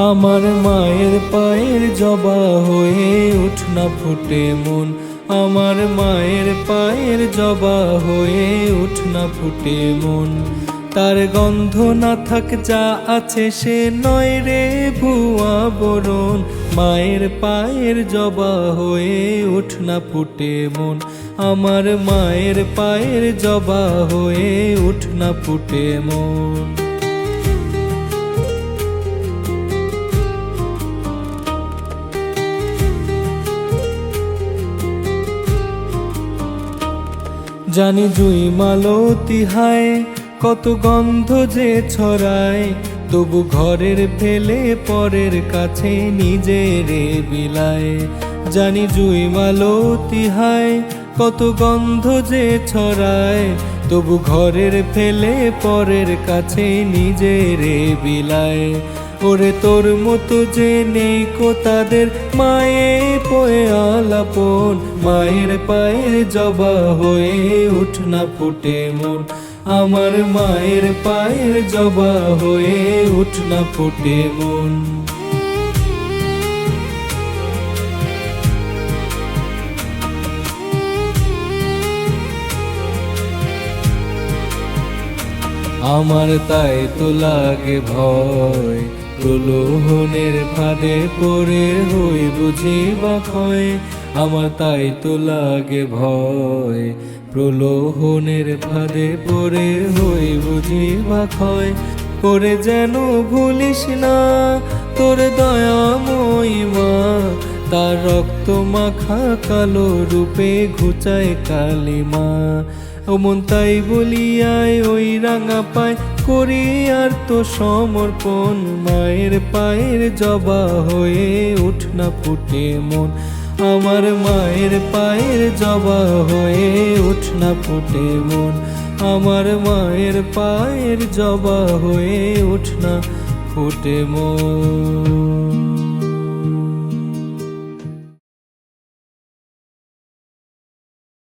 আমার মায়ের পায়ের জবা হয়ে উঠ না ফুটে মন, আমার মায়ের পায়ের জবা হয়ে উঠ না ফুটে মন। তার গন্ধ না থাক যা আছে সে নয় রে ভুয়া বরণ, মায়ের পায়ের জবা হয়ে উঠ না ফুটে মন, আমার মায়ের পায়ের জবা হয়ে উঠ না ফুটে মন। জানি জুই মালতী হায় কত গন্ধ যে ছড়ায়, তবু ঘরের ফেলে পরের কাছে নিজেরে বিলায়। জানি জুই মালতী হায় কত গন্ধ যে ছড়ায়, তবু ঘরের ফেলে পরের কাছে নিজেরে বিলায়। ওরে তোর মতো যে নেই কো তাদের মায়ে পয়ে আলাপন, মায়ের পায়ের জবা হয়ে উঠ না ফুটে মন, আমার মায়ের পায়ের জবা হয়ে উঠ না ফুটে মন। আমার তাই তো লাগে ভয়, প্রলোভনের ফাঁদে পড়ে হই বুঝি বা ক্ষয়। আমার তাই তো লাগে ভয়, প্রলোভনের ফাঁদে পড়ে হই বুঝি বা ক্ষয়। করে যেন ভুলিস না তোর দয়াময়ী মা, তার রক্ত মাখা কালো রূপে ঘুচায় কালিমা। ও মন তাই বলিয়ায় ওই রাঙা পায় করি আর তো সমর্পণ, মায়ের পায়ের জবা হয়ে উঠ না ফুটে মন, আমার মায়ের পায়ের জবা হয়ে উঠ না ফুটে মন, আমার মায়ের পায়ের জবা হয়ে উঠ না ফুটে মন।